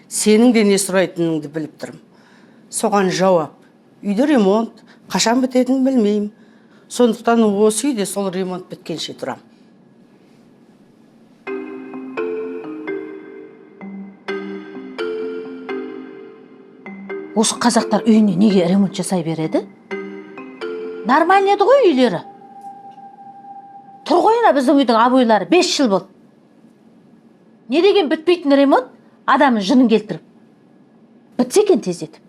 сенің де не сұрайтыныңды біліп тұрмын. Соған жауап. Үйде ремонт, қашан бітетінін білмеймін. Сондықтан осы үйде сол ремонт біткенше тұрам. Осы қазақтар үйіне неге ремонт жасай береді? Нормально еді ғой үйлері. Тұр қойына біздің үйдің обойлары 5 жыл болды. Не деген бітпейтін ремонт? Адамның жынын келтіріп. Бітсе екен тез етіп.